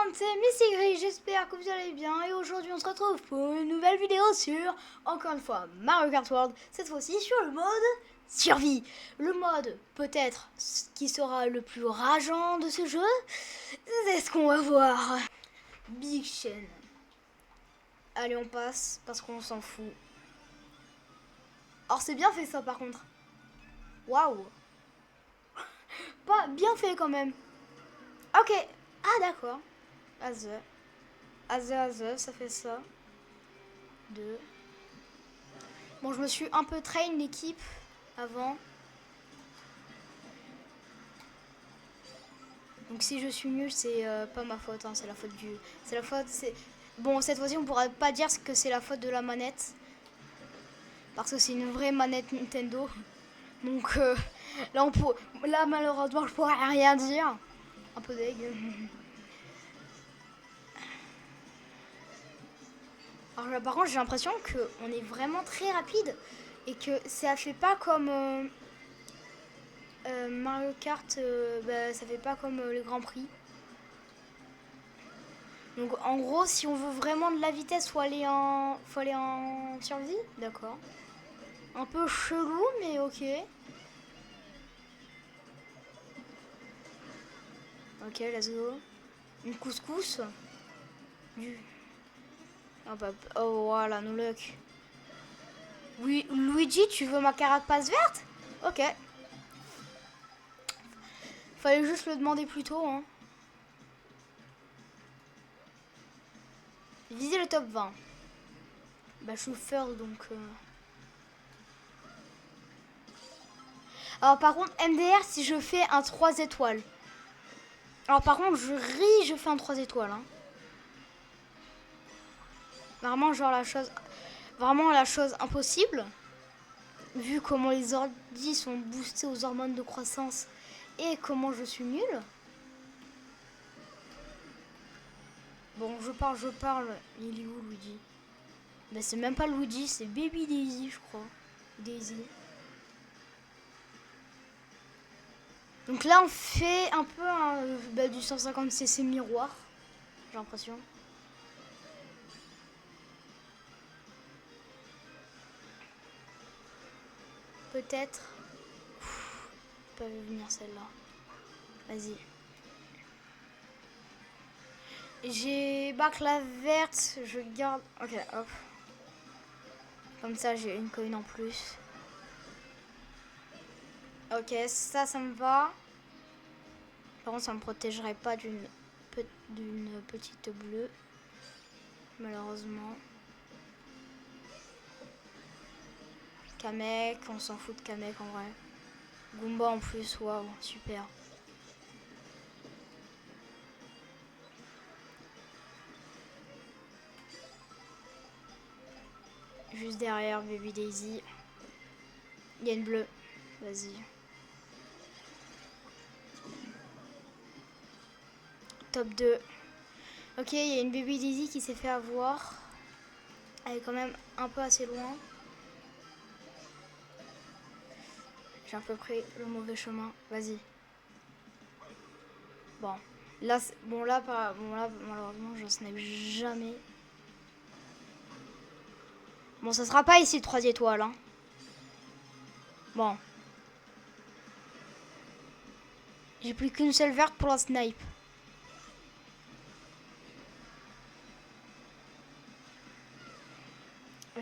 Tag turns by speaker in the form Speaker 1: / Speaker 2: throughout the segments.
Speaker 1: monde, c'est Missy Gris, j'espère que vous allez bien et aujourd'hui on se retrouve pour une nouvelle vidéo sur, encore une fois, Mario Kart World, cette fois-ci sur le mode survie. Le mode peut-être qui sera le plus rageant de ce jeu, c'est ce qu'on va voir. Big Chain. Allez, on passe parce qu'on s'en fout. Alors c'est bien fait ça par contre. Waouh. Pas bien fait quand même. Ok. Ah d'accord. Aze, ça fait ça. 2. Bon, je me suis un peu train l'équipe avant. Donc si je suis nul, c'est pas ma faute, hein, c'est la faute du... C'est la faute... Bon, cette fois-ci, on pourra pas dire que c'est la faute de la manette. Parce que c'est une vraie manette Nintendo. Donc là, malheureusement, je pourrais rien dire. Un peu deg. Alors là, par contre, j'ai l'impression qu'on est vraiment très rapide. Et que ça fait pas comme... Mario Kart, bah, ça fait pas comme les Grands Prix. Donc en gros, si on veut vraiment de la vitesse, faut aller en survie. D'accord. Un peu chelou, mais ok. Ok, let's go. Une couscous. Du... Oh, bah, oh voilà, no luck. Oui, Luigi, tu veux ma carapace verte? Ok. Fallait juste le demander plus tôt, hein. Viser le top 20. Bah, je suis first, donc... Alors, par contre, MDR, si je fais un 3 étoiles. Alors, par contre, je fais un 3 étoiles, hein. Vraiment, genre Vraiment la chose impossible. Vu comment les ordis sont boostés aux hormones de croissance et comment je suis nulle. Bon, je parle. Il est où, Luigi? Ben, c'est même pas Luigi, c'est Baby Daisy, je crois. Daisy. Donc là, on fait un peu du 150cc miroir. J'ai l'impression. Peut-être. Pas venir celle-là. Vas-y. J'ai bac la verte, je garde. Ok, hop. Comme ça, j'ai une coin en plus. Ok, ça me va. Par contre, ça me protégerait pas d'une petite bleue. Malheureusement. Kamek, on s'en fout de Kamek en vrai. Goomba en plus, waouh, super. Juste derrière Baby Daisy. Il y a une bleue. Vas-y. Top 2. Ok, il y a une Baby Daisy qui s'est fait avoir. Elle est quand même un peu assez loin. J'ai un peu pris le mauvais chemin. Vas-y. Bon. Là, malheureusement, je snipe jamais. Bon, ça sera pas ici 3 étoiles, hein. Bon. J'ai plus qu'une seule verte pour la snipe.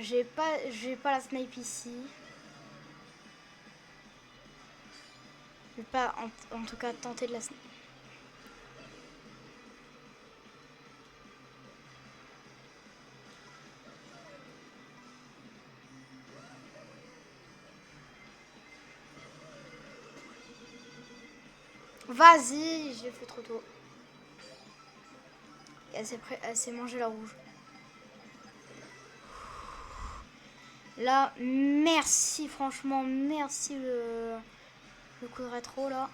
Speaker 1: J'ai pas la snipe ici. Je vais pas en tout cas tenter de la snipe. Vas-y, j'ai fait trop tôt. Elle s'est mangée la rouge. Là, merci, franchement, merci le coup de rétro là.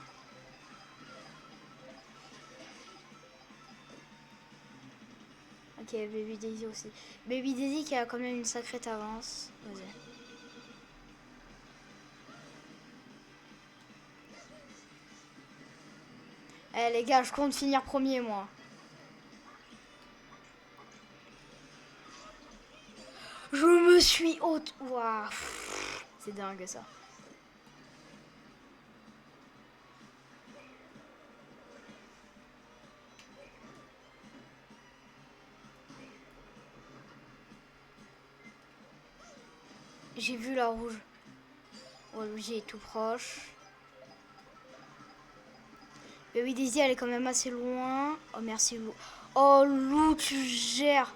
Speaker 1: Ok, Baby Daisy aussi. Baby Daisy qui a quand même une sacrée avance. Vas-y. Eh les gars, je compte finir premier moi. Je me suis haute. Waouh. C'est dingue ça. J'ai vu la rouge. Oh, Luigi est tout proche. Baby Daisy, elle est quand même assez loin. Oh, merci Lou. Oh, Lou, tu gères.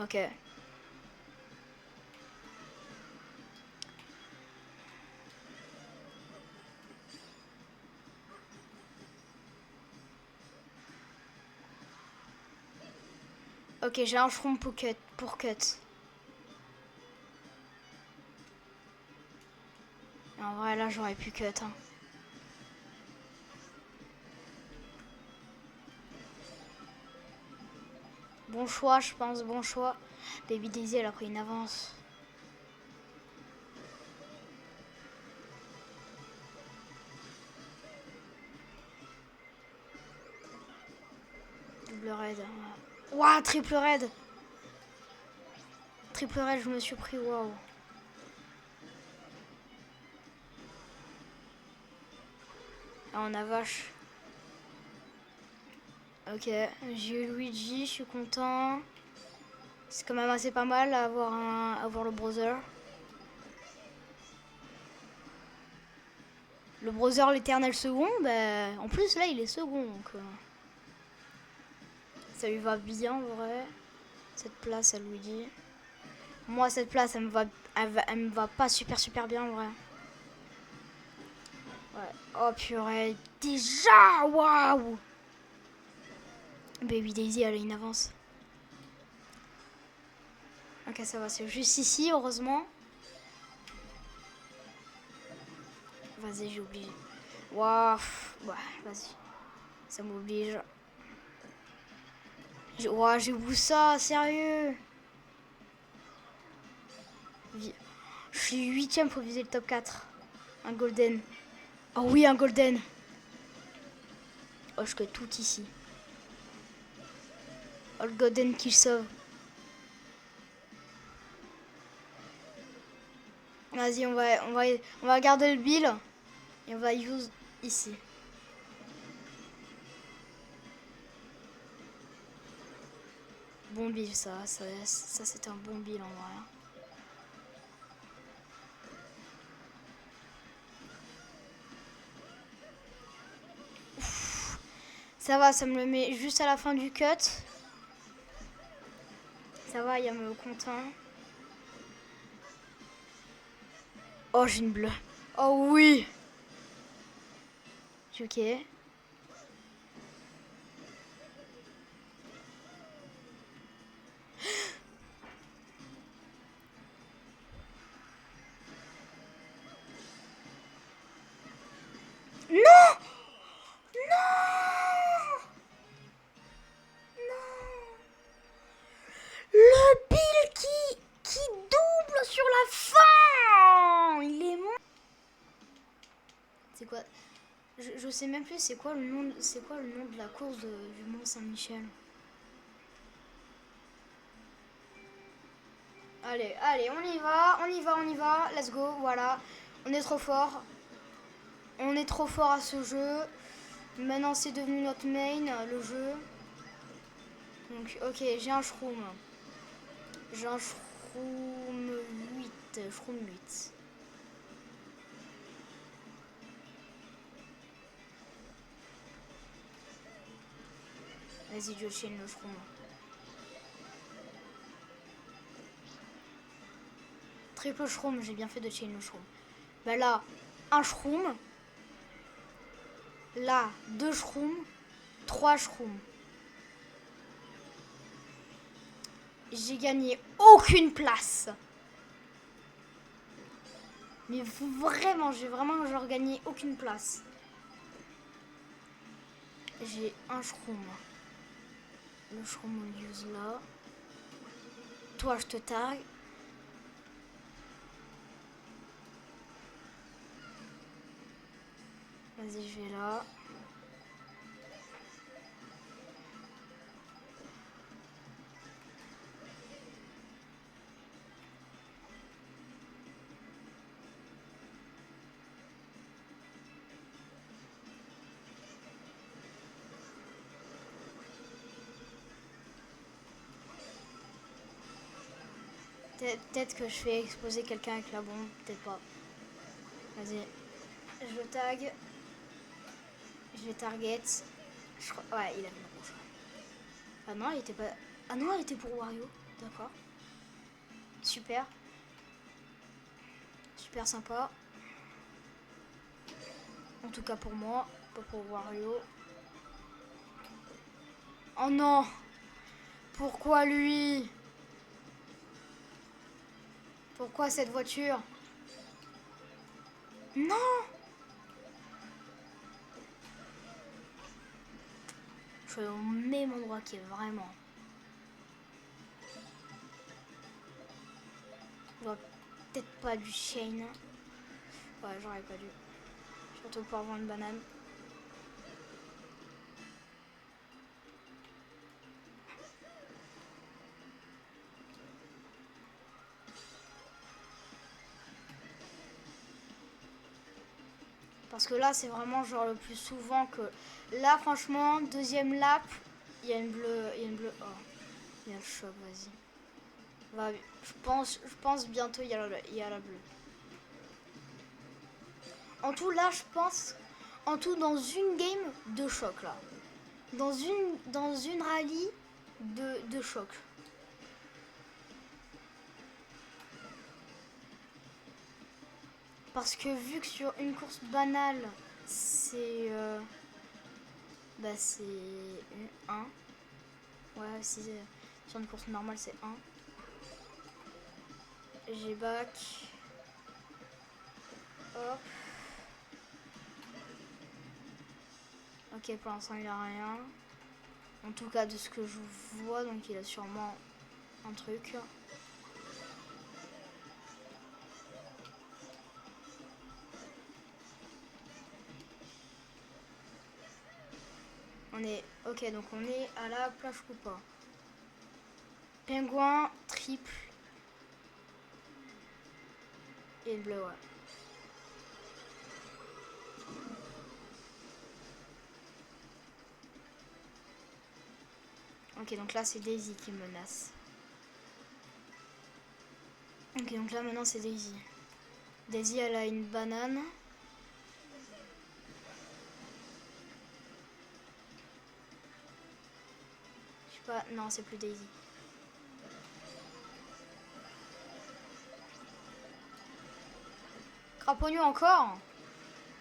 Speaker 1: Ok. Ok, j'ai un shroom pour cut. En vrai, là, j'aurais pu cut. Hein. Bon choix, je pense. Bon choix. Baby Daisy, elle a pris une avance. Double raid. Ouah, triple raid. Triple raid, je me suis pris. Waouh. Ah, on a vache. Ok, j'ai eu Luigi, je suis content. C'est quand même assez pas mal à avoir le browser. Le browser, l'éternel second, ben, en plus là il est second. Donc, ça lui va bien en vrai. Cette place à Luigi. Moi cette place elle me va pas super bien en vrai. Ouais. Oh purée, déjà, waouh. Baby Daisy elle a une avance. Ok ça va, c'est juste ici heureusement. Vas-y j'ai oublié. Waouh, ouais, vas-y. Ça m'oblige. Ouah, j'ai vu ça, sérieux. Je suis 8ème pour viser le top 4. Un golden. Oh oui, un golden. Oh, je cut tout ici. Oh, le golden qui sauve. Vas-y, on va garder le bill. Et on va use ici. Bon bill, ça c'est un bon bill en vrai. Ouf. Ça va, ça me le met juste à la fin du cut. Ça va, il me content. Oh, j'ai une bleue. Oh oui. Ok. Non. Le Bill qui double sur la fin. Il est mort. C'est quoi? Je sais même plus c'est quoi le nom de la course du Mont Saint-Michel. Allez, on y va, let's go, voilà. On est trop fort. On est trop fort à ce jeu. Maintenant c'est devenu notre main, le jeu. Donc ok, j'ai un shroom. J'ai un shroom 8. Shroom 8. Vas-y, je chaîne le shroom. Triple shroom, j'ai bien fait de chain le shroom. Bah là, un shroom. Là, 2 shrooms. 3 shrooms. J'ai gagné aucune place. Mais vraiment, j'ai vraiment genre gagné aucune place. J'ai un shroom. Le shroom on use là. Toi, je te tag. Vas-y, je vais là. Peut-être que je fais exploser quelqu'un avec la bombe, peut-être pas. Vas-y. Je le tag. Je vais target. Ouais, il a mis la bouche. Ah non, il était pas. Ah non, il était pour Wario. D'accord. Super. Super sympa. En tout cas pour moi, pas pour Wario. Oh non! Pourquoi lui? Pourquoi cette voiture? Non! Je suis au même endroit qui est vraiment. J'aurais peut-être pas dû chain. Ouais, j'aurais pas dû. Surtout pour avoir une banane. Parce que là, c'est vraiment genre le plus souvent que... Là, franchement, deuxième lap, il y a une bleue. Il y a une bleue. Oh, il y a le choc, vas-y. Va, je pense bientôt, il y a la bleue. En tout, là, je pense... En tout, dans une game, de choc, là. Dans une rallye, de choc. Parce que vu que sur une course banale, c'est... bah, c'est 1. Ouais, si sur une course normale, c'est 1. J'ai back. Hop. Ok, pour l'instant, il a rien. En tout cas, de ce que je vois, donc il a sûrement un truc. On est... Ok, donc on est à la plage Coupa. Pingouin, triple. Et le bleu, ouais. Ok, donc là, c'est Daisy qui menace. Ok, donc là, maintenant, c'est Daisy. Daisy, elle a une banane. Je sais pas, non, c'est plus Daisy. Crapognon encore?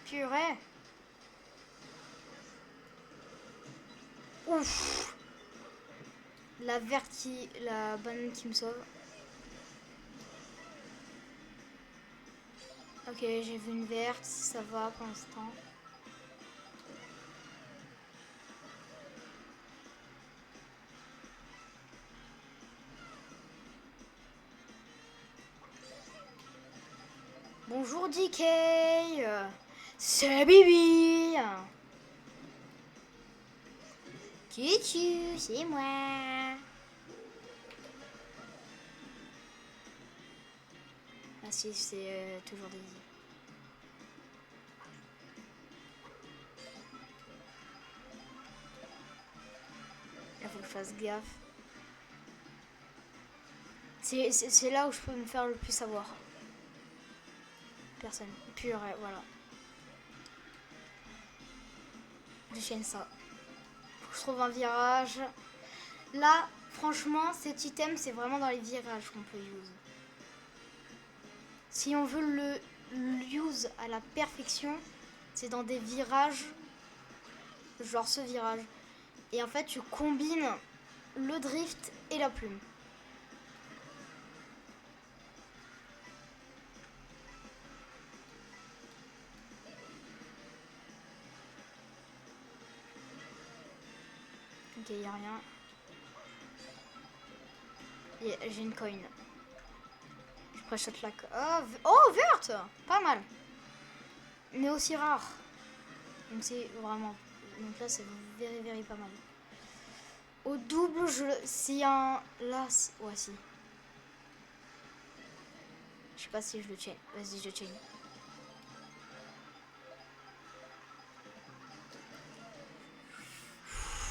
Speaker 1: Purée. Ouf. La banane qui me sauve. Ok, j'ai vu une verte, ça va pour l'instant. Bonjour DK. C'est Bibi. Cucu, c'est moi. Ah si, c'est toujours Daisy. Il faut que je fasse gaffe. C'est là où je peux me faire le plus avoir. Personne. Purée, voilà. J'enchaîne ça. Faut que je trouve un virage. Là, franchement, cet item, c'est vraiment dans les virages qu'on peut use. Si on veut le use à la perfection, c'est dans des virages, genre ce virage. Et en fait, tu combines le drift et la plume. Ok, il n'y a rien. J'ai une coin. Je pré-shot la... Oh, verte. Pas mal. Mais aussi rare. Donc c'est vraiment... Donc là, c'est very pas mal. Au double, c'est un... Là, ouais, si. Je sais pas si je le chain. Vas-y, je chain.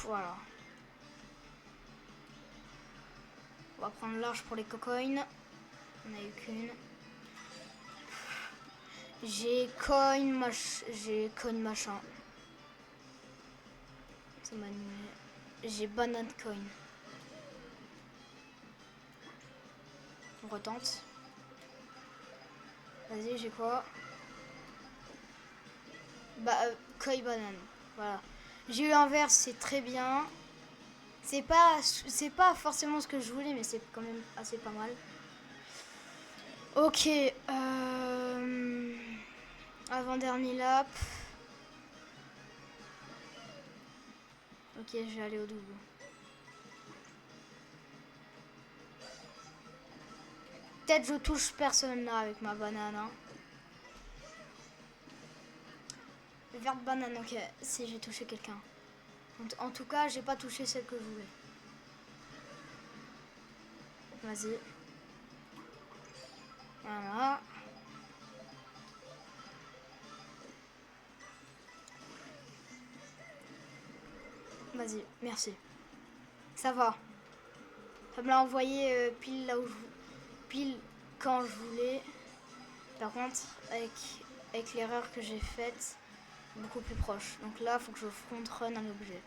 Speaker 1: Voilà. On va prendre large pour les cocoins. On a eu qu'une. J'ai coin machin. Ça m'a animé. J'ai banane coin. On retente. Vas-y, j'ai quoi? Bah, coin banane. Voilà. J'ai eu l'inverse, c'est très bien. C'est pas forcément ce que je voulais, mais c'est quand même assez pas mal. Ok. Avant-dernier lap. Ok, je vais aller au double. Peut-être je touche personne là avec ma banane. Hein. Verte banane, ok. Si j'ai touché quelqu'un. En tout cas, j'ai pas touché celle que je voulais. Vas-y. Voilà. Vas-y, merci. Ça va. Ça me l'a envoyé pile là où pile quand je voulais. Par contre, avec l'erreur que j'ai faite, beaucoup plus proche. Donc là, il faut que je front run un objet.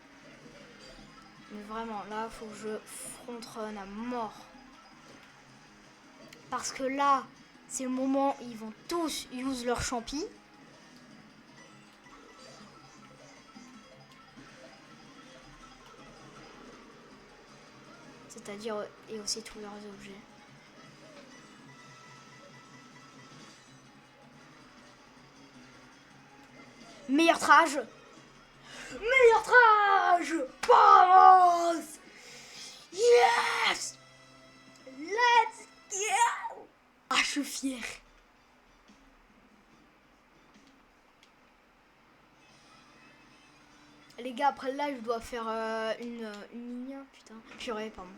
Speaker 1: Mais vraiment, là, il faut que je front run à mort. Parce que là, c'est le moment où ils vont tous use leur champi. C'est-à-dire, et aussi tous leurs objets. Meilleur trage. Meilleur trage. Vamos. Yes. Let's go. Ah, je suis fière. Les gars, après là, je dois faire une minia. Putain, purée, pardon.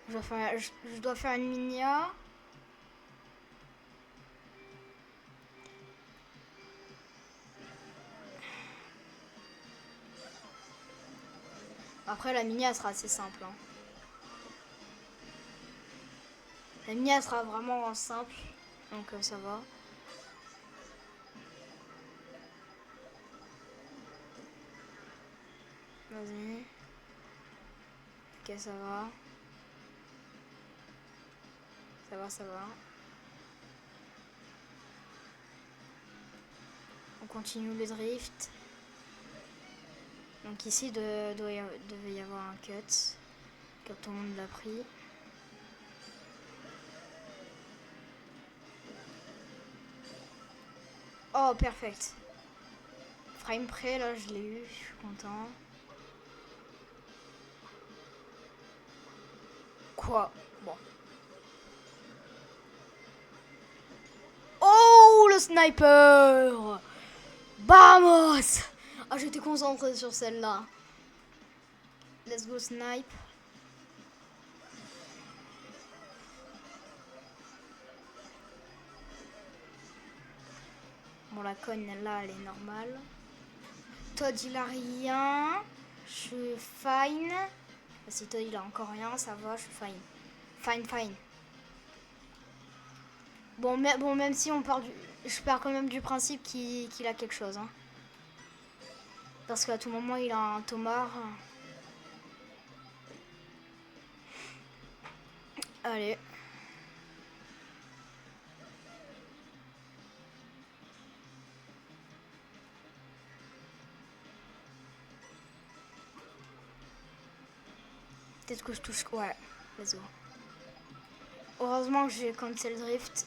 Speaker 1: Je dois faire une minia. Après, la minia sera assez simple. Hein. La minia sera vraiment simple. Donc, ça va. Vas-y. Ok, ça va. Ça va, ça va. On continue le drift. Donc ici, devait y avoir un cut. Comme tout le monde l'a pris. Oh, perfect. Frame près, là, je l'ai eu. Je suis content. Quoi? Bon. Oh, le sniper! Vamos! Ah, j'étais concentrée sur celle-là. Let's go snipe. Bon, la cogne, là, elle est normale. Todd, il a rien. Je suis fine. Si Todd, il a encore rien, ça va, je suis fine. Fine. Bon, même si on part je pars quand même du principe qu'il a quelque chose. Hein. Parce qu'à tout moment, il a un tomard. Allez. Peut-être que je touche... Ouais, let's go. Heureusement que j'ai cancel drift.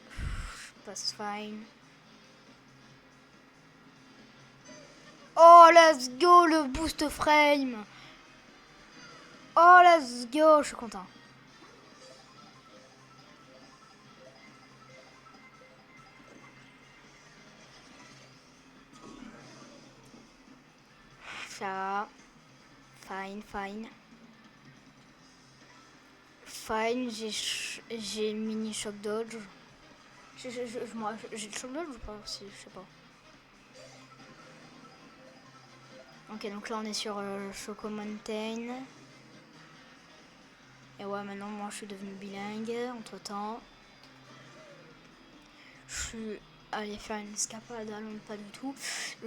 Speaker 1: Je passe fine. Oh, let's go, le boost frame. Oh, let's go, je suis content. Ça. Fine, fine. Fine, j'ai mini shock dodge. J'ai le shock dodge ou pas aussi, je sais pas. Ok, donc là on est sur Choco Mountain. Et ouais, maintenant moi je suis devenue bilingue entre temps. Je suis allée faire une escapade à Londres, pas du tout.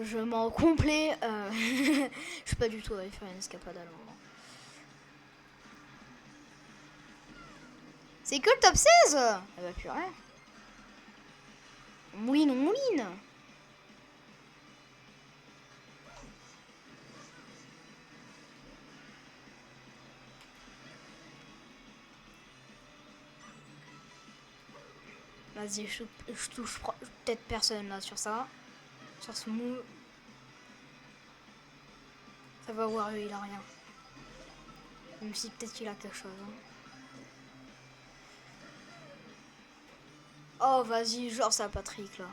Speaker 1: Je m'en complet. Je suis pas du tout allée faire une escapade à Londres. C'est que le top 16. Eh bah purée. On mouline, on mouline. Vas-y, je touche peut-être personne là sur ça. Sur ce mou. Ça va voir, il a rien. Même si peut-être qu'il a quelque chose. Hein. Oh, vas-y, genre ça, Patrick là.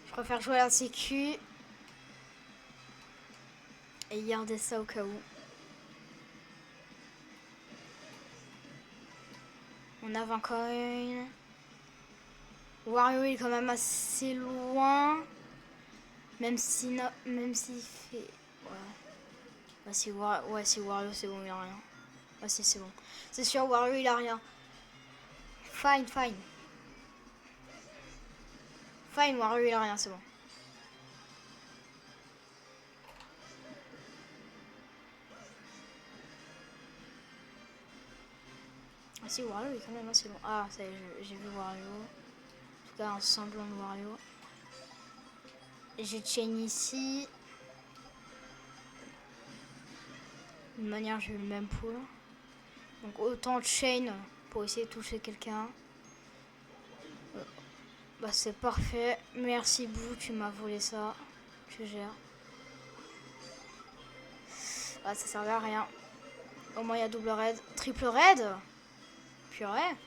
Speaker 1: Je préfère jouer à la sécu. Et garder ça au cas où. On a 20 coins. Wario est quand même assez loin. Même si fait. Ouais. Bah, si Wario c'est bon, il a rien. Ah si c'est bon. C'est sûr, Wario il a rien. Fine, fine. Fine, Wario il a rien, c'est bon. Ah si, Wario est quand même assez bon. Ah, ça y est, j'ai vu Wario. En tout cas, un semblant de Wario. J'ai chain ici. De manière, j'ai eu le même pool. Donc autant chain pour essayer de toucher quelqu'un. Bah c'est parfait. Merci Boo, tu m'as volé ça. Je gère. Ah, ça servait à rien. Au moins il y a double raid. Triple raid. Purée.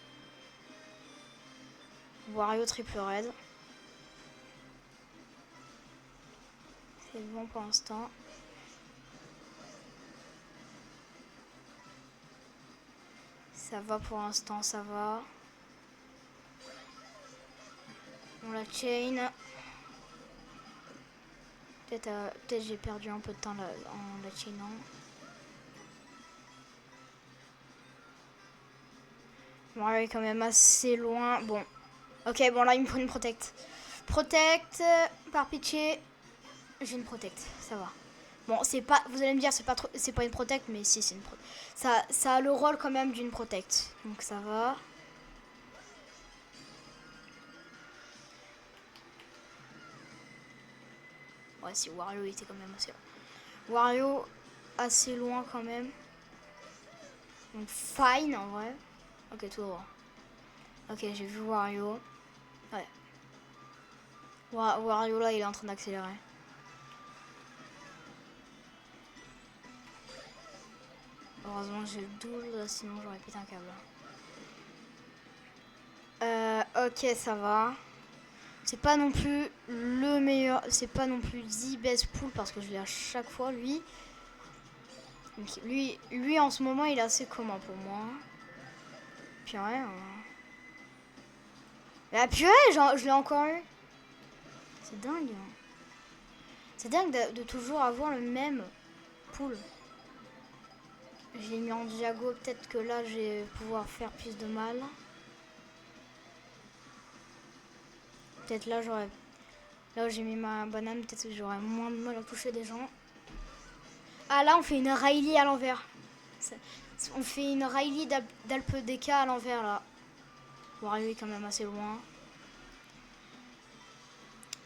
Speaker 1: Wario triple raid. C'est bon pour l'instant. Ça va pour l'instant, ça va. On la chain. Peut-être j'ai perdu un peu de temps là, en la chainant. Wario est quand même assez loin. Bon. Ok, bon là il me faut une protect. Protect, par pitié. J'ai une protect, ça va. Bon, c'est pas, vous allez me dire, c'est pas une protect, mais si, c'est une protect. Ça a le rôle quand même d'une protect, donc ça va. Ouais, si Wario était quand même assez loin. Wario assez loin quand même. Donc fine en vrai. Ok, tout droit. Ok, j'ai vu Wario. Ouais. Wario là, il est en train d'accélérer. Heureusement j'ai le double, sinon j'aurais pété un câble. Ok, ça va. C'est pas non plus le meilleur, c'est pas non plus the best pool parce que je l'ai à chaque fois lui. Donc, lui en ce moment il est assez commun pour moi. Puis rien. Mais ah, purée, je l'ai encore eu. C'est dingue. C'est dingue de toujours avoir le même pool. Je l'ai mis en diago, peut-être que là je vais pouvoir faire plus de mal. Peut-être là j'aurais. Là où j'ai mis ma banane, peut-être que j'aurais moins de mal à toucher des gens. Ah là on fait une Riley à l'envers. On fait une Riley d'Alpe DK à l'envers là. Wario est quand même assez loin.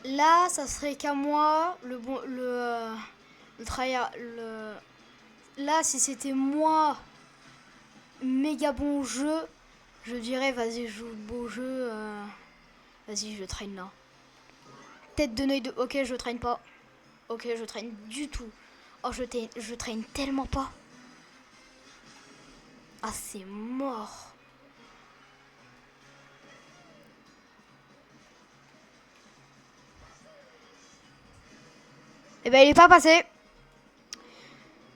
Speaker 1: Là ça serait qu'à moi là si c'était moi méga bon jeu, je dirais vas-y je joue le beau jeu. Vas-y je traîne là. Tête de nœud de. Ok je traîne pas. Ok je traîne du tout. Oh je traîne tellement pas. Ah c'est mort. Et ben il est pas passé.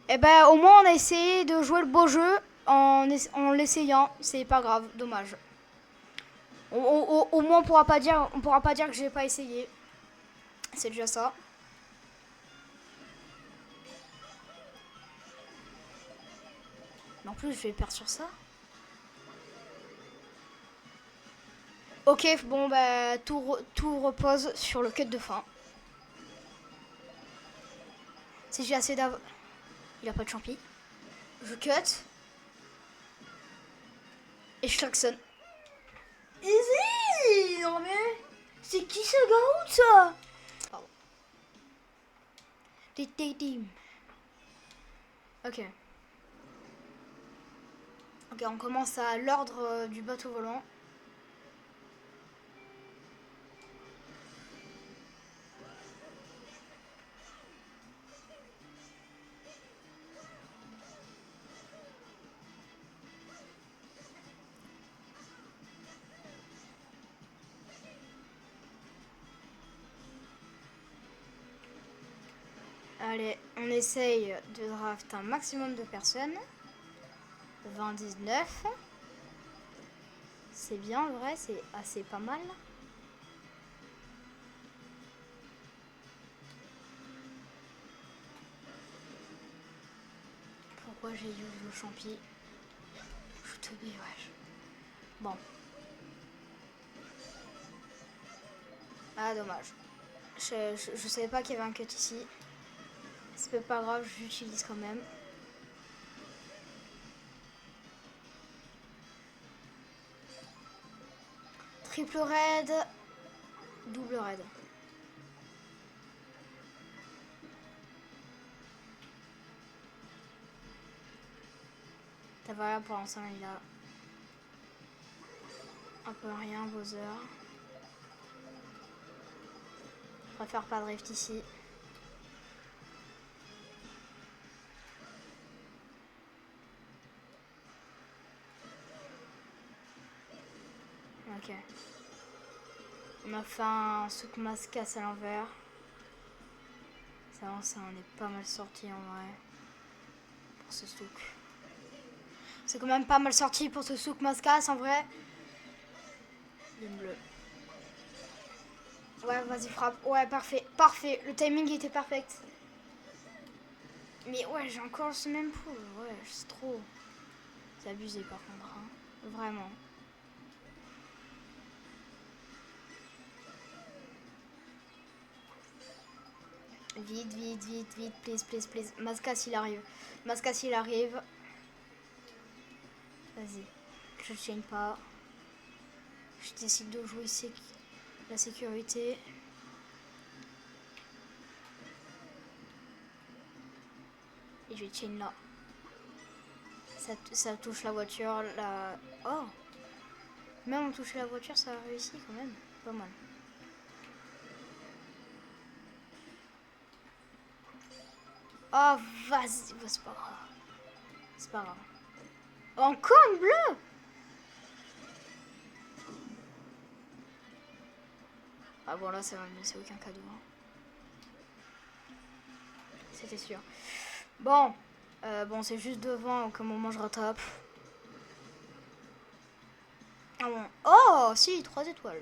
Speaker 1: Et ben au moins on a essayé de jouer le beau jeu en l'essayant. C'est pas grave, dommage. Au moins on pourra pas dire que j'ai pas essayé. C'est déjà ça. Mais en plus je vais perdre sur ça. Ok, bon bah tout repose sur le cut de fin. Si j'ai assez d'av... Il a pas de champi. Je cut. Et je klaxonne. Easy. Non mais... C'est qui ce Gaout ça? Pardon. Ok. Ok, on commence à l'ordre du bateau volant. Allez, on essaye de draft un maximum de personnes. 29. C'est bien, en vrai, c'est assez pas mal. Pourquoi j'ai eu le champi? Je te dis, wesh. Bon. Ah, dommage. Je savais pas qu'il y avait un cut ici. C'est pas grave, j'utilise quand même. Triple raid. Double raid. Voilà, pour l'instant, il a un peu rien, Bowser. Je préfère pas drift ici. Ok. On a fait un souk mascasse à l'envers. Ça on est pas mal sorti en vrai. Pour ce souk. C'est quand même pas mal sorti pour ce souk mascasse en vrai. Ligne bleue. Ouais, vas-y, frappe. Ouais, parfait. Parfait. Le timing était parfait. Mais ouais, j'ai encore ce même pool. Ouais, c'est trop. C'est abusé par contre. Hein. Vraiment. Vite, vite, vite, vite. Please, please, please. Mascasse, il arrive. Mascasse, il arrive. Vas-y. Je chaîne pas. Je décide de jouer la sécurité. Et je vais chain là. Ça touche la voiture. Oh! Même en toucher la voiture, ça a réussi quand même. Pas mal. Oh, vas-y. C'est pas grave. C'est pas grave. Encore une bleue! Ah bon, là, ça va me laisser aucun cadeau. Hein. C'était sûr. Bon. Bon, c'est juste devant qu'au moment je rattrape. Ah bon. Oh, si, 3 étoiles.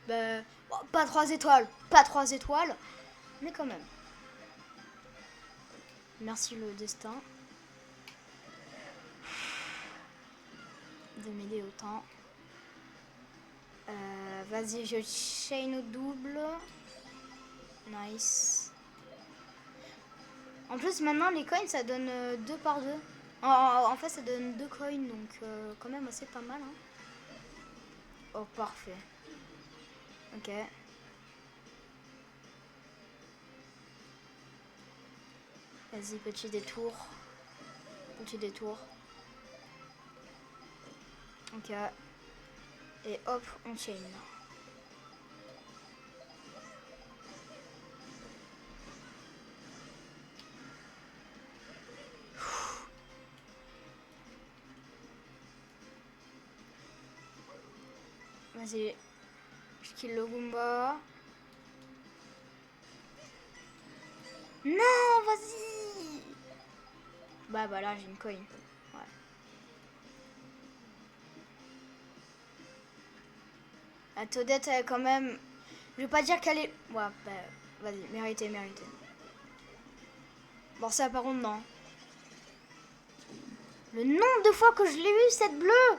Speaker 1: Ben, oh, pas 3 étoiles. Pas 3 étoiles. Mais quand même. Merci le destin. De m'aider autant. Vas-y, je chain au double. Nice. En plus, maintenant, les coins, ça donne 2 par 2. En fait, ça donne 2 coins, donc quand même assez pas mal. Hein. Oh, parfait. Ok. Vas-y, petit détour. Petit détour. Ok. Et hop, on chain. Vas-y. Je kill le Goomba. Non, vas-y. Bah là, j'ai une coin. Ouais. La Toadette, elle, quand même... Je vais pas dire qu'elle est... Ouais, bah, vas-y, mérité. Bon, ça, par contre, non. Le nombre de fois que je l'ai eu, cette bleue.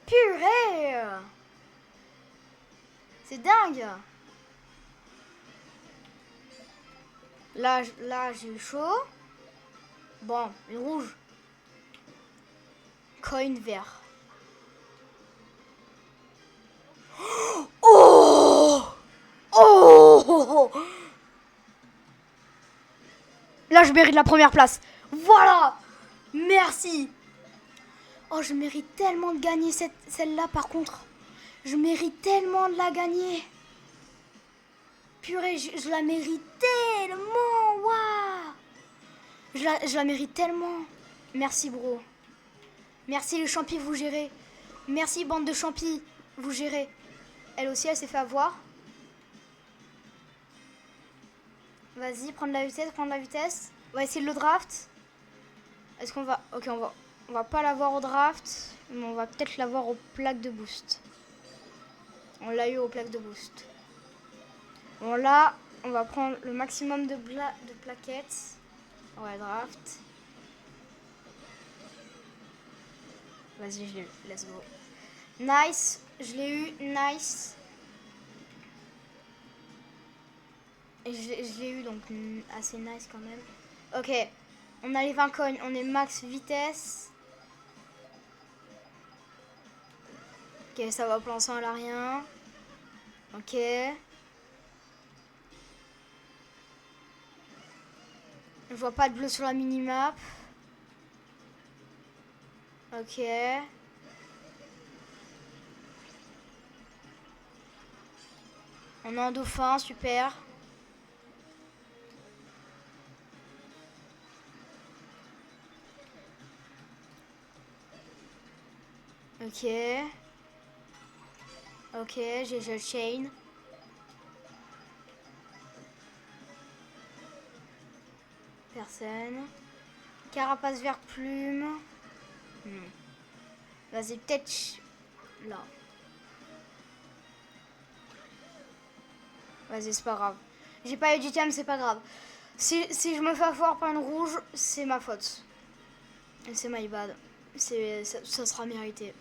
Speaker 1: Purée. C'est dingue. Là, j'ai eu chaud. Bon, une rouge. Coin vert. Oh! Oh! Là, je mérite la première place. Voilà! Merci! Oh, je mérite tellement de gagner celle-là, par contre. Je mérite tellement de la gagner. Purée, je la mérite tellement. Waouh! Je la mérite tellement. Merci, bro. Merci, les champis, vous gérez. Merci, bande de champis, vous gérez. Elle aussi, elle s'est fait avoir. Vas-y, prendre la vitesse. On va essayer de le draft. Est-ce qu'on va... Ok, on va pas l'avoir au draft, mais on va peut-être l'avoir aux plaques de boost. On l'a eu aux plaques de boost. Bon, là, on va prendre le maximum de plaquettes. Ouais, draft. Vas-y, je l'ai eu. Let's go. Nice. Je l'ai eu. Nice. Et je l'ai eu, donc assez nice quand même. Ok. On a les 20 coins. On est max vitesse. Ok, ça va pour l'instant, elle a rien. Ok. Je vois pas de bleu sur la minimap. Ok. On a un dauphin, super. Ok. Ok, j'ai le chain. Personne. Carapace vert plume. Vas-y, peut-être là. Vas-y, c'est pas grave. J'ai pas eu d'item, c'est pas grave. Si je me fais avoir par une rouge, c'est ma faute. C'est my bad. Ça sera mérité.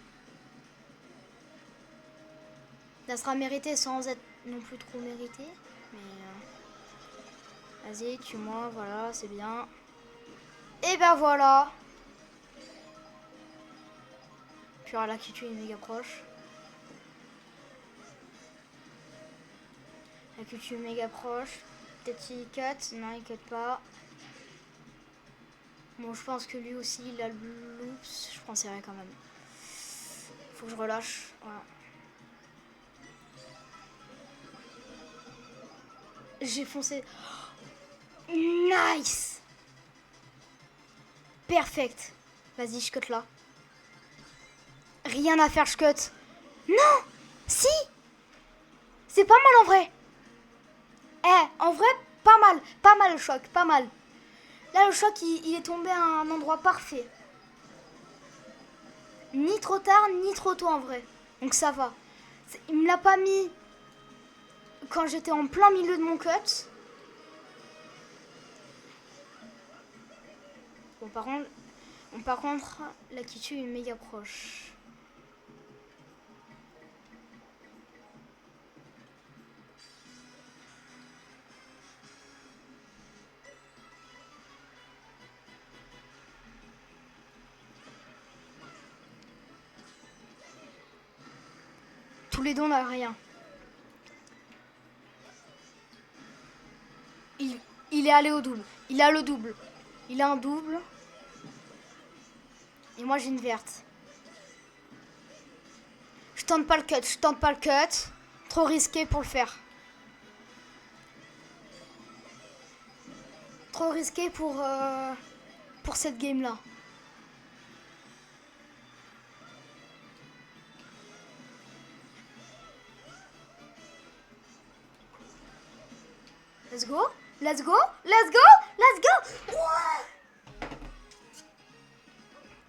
Speaker 1: Ça sera mérité sans être non plus trop mérité. Mais vas-y, tue-moi, voilà, c'est bien. Et ben voilà. Puis alors là qui tue est méga proche. La culture méga proche. Peut-être qu'il cut. Non, il cut pas. Bon, je pense que lui aussi, il a le loops. Je penserais quand même. Faut que je relâche. Voilà. J'ai foncé. Nice. Perfect. Vas-y, je cut là. Rien à faire, je cut. Non. Si. C'est pas mal en vrai. En vrai, pas mal. Pas mal le choc, pas mal. Là, le choc, il est tombé à un endroit parfait. Ni trop tard, ni trop tôt en vrai. Donc ça va. Il me l'a pas mis quand j'étais en plein milieu de mon cut. Bon, par contre, la Kitu est méga proche. Tous les deux, on n'a rien. Il est allé au double. Il a le double. Il a un double. Et moi, j'ai une verte. Je tente pas le cut. Trop risqué pour le faire. Trop risqué pour cette game-là. Let's go. Let's go, let's go, let's go. Ouais.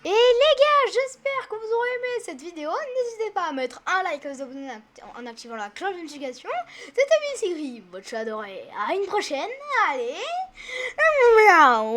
Speaker 1: Et les gars, j'espère que vous aurez aimé cette vidéo. N'hésitez pas à mettre un like et à vous abonner en activant la cloche de notification. C'était Bicycri, votre chat adoré. À une prochaine. Allez. Miaou.